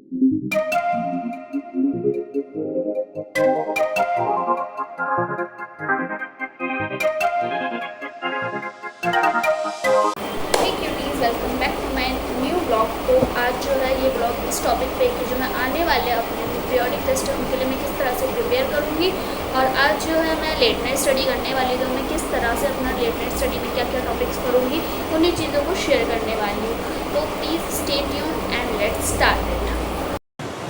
Hey cuties, welcome back to my new blog. तो आज जो है ये ब्लॉग इस टॉपिक पे कि जो मैं आने वाले अपने पीरियोडिक टेस्ट है उनके लिए मैं किस तरह से प्रिपेयर करूँगी। और आज जो है मैं लेट नाइट स्टडी करने वाली, तो मैं किस तरह से अपना लेट नाइट स्टडी में क्या क्या टॉपिक्स करूँगी उन्हीं चीज़ों को शेयर करने वाली हूँ। तो please stay tuned and let's start it.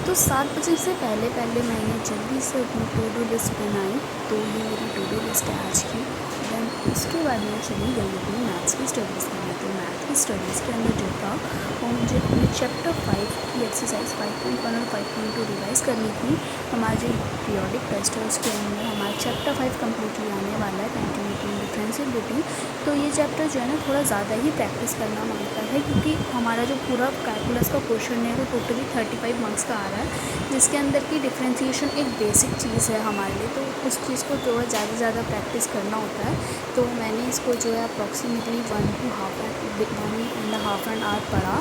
तो 7 बजे से पहले मैंने जल्दी से अपनी टू डू लिस्ट बनाई। तो ये मेरी टू डू लिस्ट है आज की। देन उसके बाद मैं चली गई अपनी मैथ्स की स्टडीज़ करने। तो मैथ की स्टडीज़ के अंदर जो था वो मुझे अपने चैप्टर 5 की एक्सरसाइज 5.1 और 5.2 रिवाइज़ करनी थी। हमारा जो पीरियोडिक टेस्ट है उसके अंदर हमारा चैप्टर 5 कम्प्लीटली आने वाला है, कंटिन्यूटी एंड डिफरेंशिएबिलिटी। तो ये चैप्टर जो है ना थोड़ा ज़्यादा ही प्रैक्टिस करना मांगता है, क्योंकि हमारा जो पूरा कैलकुलस का क्वेश्चन है वो टोटली 35 मार्क्स का आ रहा है, जिसके अंदर की डिफरेंशिएशन एक बेसिक चीज़ है हमारे लिए। तो उस चीज़ को थोड़ा ज़्यादा प्रैक्टिस करना होता है। तो मैंने इसको जो है अप्रॉक्सीमेटली 1.5 एंड आवर पढ़ा,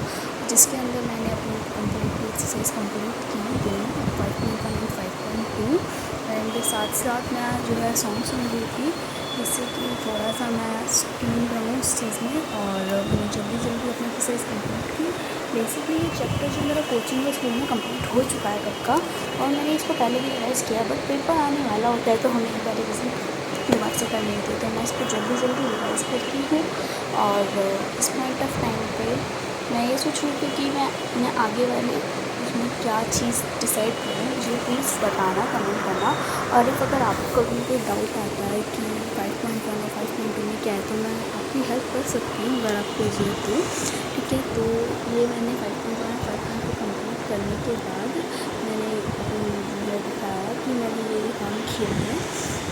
जिसके अंदर मैंने अपनी कंप्लीट एक्सरसाइज कंप्लीट की। देन 5.1 एंड 5.2 एंड साथ मैं जो है सॉन्ग सुन रही थी, जिससे कि थोड़ा सा मैं ट्यून रहूँ उस चीज़ में। और मैंने जल्दी अपनी एक्सरसाइज कंप्लीट की। बेसिकली ये चैप्टर जो मेरा कोचिंग के स्कूल में कंप्लीट हो चुका है कब का, और मैंने इसको पहले भी रिवाइज़ किया, बट पेपर आने वाला होता है तो हमें एक बार रिविज़न दोबारा से करनी होती है। तो मैं इसको जल्दी रिवाइज़ करती हूँ। और इस पॉइंट ऑफ टाइम पे मैं ये सोच रही थी कि मैं आगे वाले उसमें क्या चीज़ डिसाइड करूँ, मुझे प्लीज़ बताना, कमेंट करना। और इफ़ अगर आपको कभी कोई डाउट आता है कि 5.1 और 5.2 में क्या है, तो मैं आपकी हेल्प कर सकती हूँ अगर आपको ज़रूरत हो। ठीक है, तो ये मैंने 5.1 और 5.2 कंप्लीट करने के बाद मैंने बताया कि मैंने ये काम किया है।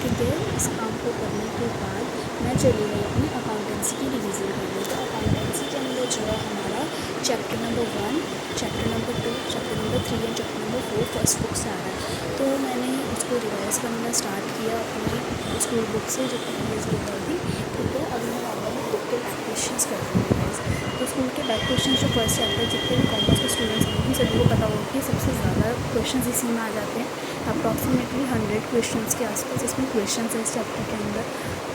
ठीक है, इस काम को करने के बाद मैं चली गई अपनी अकाउंटेंसी की रिवीजन करने। तो अकाउंटेंसी के अंदर जो है हमारा chapter number 1, chapter number 2, chapter number 3 and chapter number 4 first book से आ रहा है। तो मैंने उसको रिवाइज़ करना स्टार्ट किया अपनी स्कूल बुक से, जो प्रीवियस ईयर थी। ठीक है, अभी मैं नॉर्मली बुक के बैक क्वेश्चन करती हूँ रिवाइज़। तो स्कूल के बैक क्वेश्चन जो फर्स्ट चैप्टर जितने भी कॉमर्स के स्टूडेंट्स हैं उन सभी को पता होगा कि सबसे ज़्यादा क्वेश्चन इसी में आ जाते हैं। अप्रॉक्सीमेटली 100 क्वेश्चन के आसपास इसमें क्वेश्चन है इस चैप्टर के अंदर।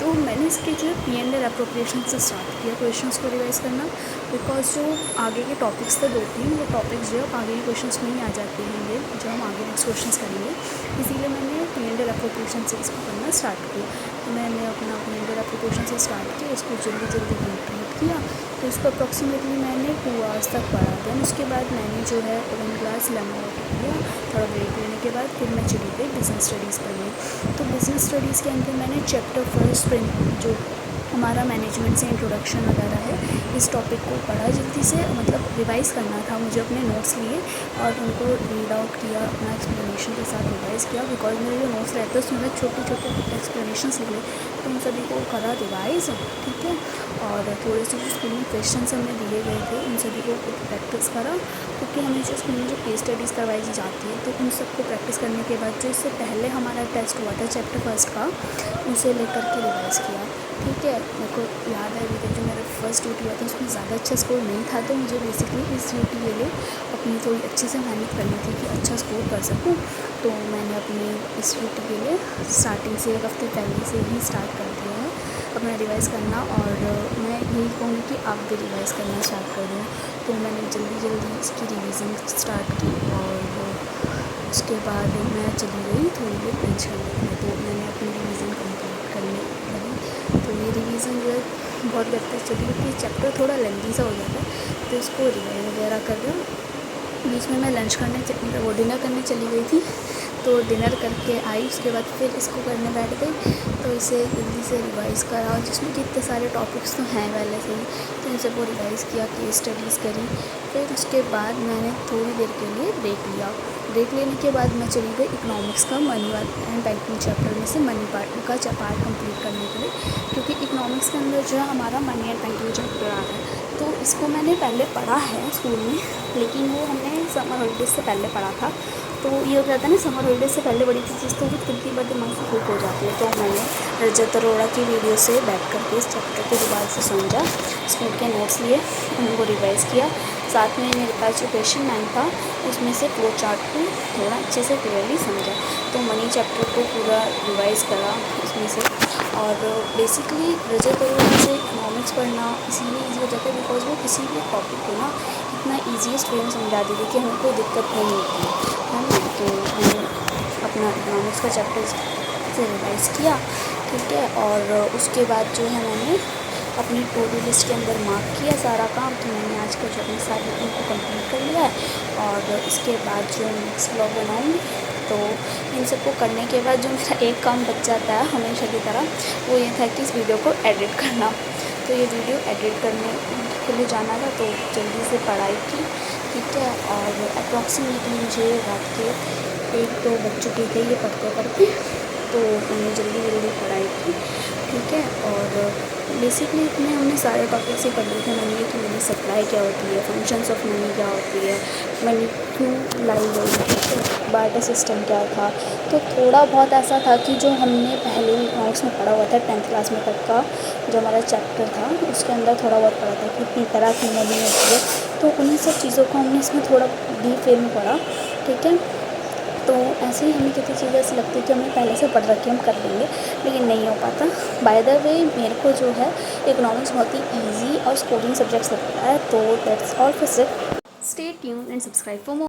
तो मैंने इसके जो है P&L एप्रोप्रिएशन से स्टार्ट किया क्वेश्चंस को रिवाइज़ करना, बिकॉज जो आगे के टॉपिक्स थे 2-3 वो टॉपिक्स जो है आगे के क्वेश्चंस में ही आ जाते हैं, जो हम आगे नेक्स्ट क्वेश्चंस करेंगे। इसीलिए मैंने P&L एप्रोप्रिएशन से इसको करना स्टार्ट किया। तो मैंने अपना P&L एप्रोप्रिएशन से स्टार्ट किया, इसको जल्दी कंप्लीट किया। तो इसको अप्रॉक्सीमेटली मैंने 2 आवर्स तक पढ़ा। देन उसके बाद मैंने जो है 1 ग्लास लेमन वाटर किया। थोड़ा ब्रेक लेने के बाद फिर मैं चली गई बिज़नेस स्टडीज़ पढ़ने। तो बिज़नेस स्टडीज़ के अंदर मैंने चैप्टर फर्स्ट जो हमारा मैनेजमेंट से इंट्रोडक्शन वगैरह है, इस टॉपिक को पढ़ा जल्दी से, मतलब रिवाइज़ करना था मुझे। अपने नोट्स लिए और उनको रीड आउट किया, अपना एक्सप्लेनेशन के साथ रिवाइज़ किया, बिकॉज मेरे जो नोट्स रहते हैं उसमें मैं छोटे एक्सप्लेनेशन लिखे, तो उन सभी को करा रिवाइज़। ठीक है, और थोड़े से जो स्कूल में क्वेश्चन हमें दिए गए थे उन सभी को प्रैक्टिस करा, क्योंकि हमें जो स्कूल में जो केस स्टडीज़ करवाई जाती है, तो उन सबको प्रैक्टिस करने के बाद जो इससे पहले हमारा टेस्ट हुआ था चैप्टर फर्स्ट का, उसे लेकर के रिवाइज़ किया। ठीक है, मेरे को याद है अभी तक जो मेरा फर्स्ट ड्यूटी हुआ था उसमें ज़्यादा अच्छा स्कोर नहीं था, तो मुझे बेसिकली इस ड्यूटी के लिए अपनी थोड़ी अच्छे से मेहनत करनी थी कि अच्छा स्कोर कर सकूँ। तो मैंने अपनी इस ड्यूटी के लिए स्टार्टिंग से 1 हफ्ते पहले से ही स्टार्ट कर दिया है अपना रिवाइज़ करना। और मैं यही कहूँगी कि आप भी रिवाइज़ करना स्टार्ट कर दें। तो मैंने जल्दी इसकी रिवीजन स्टार्ट की, और उसके बाद मैं चली गई थोड़ी देर लंच करने। तो मैंने अपनी रिवीजन कंप्लीट करने लगी। तो ये रिवीजन जो है बहुत देर तक चली, क्योंकि चैप्टर थोड़ा लेंथी सा हो जाता है, तो इसको रिवाइज वगैरह कर रहा। बीच में मैं लंच करने वो डिनर करने चली गई थी। तो डिनर करके आई, उसके बाद फिर इसको करने बैठ गई। तो इसे जल्दी से रिवाइज़ करा, जिसमें कि इतने सारे टॉपिक्स तो हैं पहले से ही, तो इन सबको रिवाइज़ किया, केस स्टडीज़ करी। फिर उसके बाद मैंने थोड़ी देर के लिए ब्रेक लिया। ब्रेक लेने के बाद मैं चली गई इकोनॉमिक्स का मनी एंड बैंकिंग चैप्टर में से मनी पार्ट का पार्ट कंप्लीट करने के लिए, क्योंकि इकोनॉमिक्स के अंदर जो है हमारा मनी एंड बैंकिंग चैप्टर आ रहा है। तो इसको मैंने पहले पढ़ा है स्कूल में, लेकिन वो हमने समर हॉलीडेज से पहले पढ़ा था। तो ये हो जाता है ना, समर हॉलीडेज से पहले बड़ी सी चीज़ तो वो कितनी बार दिमाग से क्लिक हो जाती है। तो मैंने रजत अरोड़ा की वीडियो से बैठ करके इस चैप्टर को दोबारा से समझा, स्कूल के नोट्स लिए, उनको रिवाइज़ किया। साथ में मेरे पास जो क्वेश्चन बैंक था उसमें से फ्लो चार्ट को थोड़ा अच्छे से क्लियरली समझा। तो मनी चैप्टर को पूरा रिवाइज़ करा उसमें से। और बेसिकली रजत अरोड़ा से इकोनॉमिक्स पढ़ना इसीलिए ईजी हो जाता है बिकॉज वो किसी भी टॉपिक को ना इतना ईजीएस्ट वे में समझा देती कि हमें कोई दिक्कत नहीं होती है ना। तो मैंने अपना इकोनॉमिक्स का चैप्टर से रिवाइज़ किया, ठीक है। और उसके बाद जो है मैंने अपनी टू डू लिस्ट के अंदर मार्क किया सारा काम। तो मैंने आज का जो अपने सारे उनको कंप्लीट कर लिया है। और इसके बाद जो नेक्स्ट ब्लॉग बनाऊँगी, तो इन सबको करने के बाद जो मेरा एक काम बच जाता है हमेशा की तरह, वो ये था कि इस वीडियो को एडिट करना। तो ये वीडियो एडिट करने के लिए जाना था, तो जल्दी से पढ़ाई की, ठीक है। और अप्रॉक्सीमेटली मुझे रात के 1-2 बज चुके थे ये पढ़ते पढ़ते, तो मैंने जल्दी पढ़ाई की, ठीक है। और बेसिकली इसमें हमने सारे टॉपिक्स ही पढ़ लिए थे। मनी की मनी सप्लाई क्या होती है, फंक्शंस ऑफ मनी क्या होती है, मनी क्यों लाई गई, बार्टर सिस्टम क्या था। तो थोड़ा बहुत ऐसा था कि जो हमने पहले इकोनॉमिक्स में पढ़ा हुआ था 10th क्लास में तक का जो हमारा चैप्टर था, उसके अंदर थोड़ा बहुत पढ़ा था कि कितनी तरह की मनी होती है। तो उन्हीं सब चीज़ों को हमने इसमें थोड़ा डीप वे में पढ़ा, ठीक है। तो ऐसे ही हमें कितनी चीज़ें ऐसी लगती है कि हमने पहले से पढ़ रखी हम कर लेंगे, लेकिन नहीं हो पाता। बाय द वे मेरे को जो है इकोनॉमिक्स बहुत ही ईजी और स्कोरिंग सब्जेक्ट्स लगता है। तो that's all for stay tuned and subscribe for more.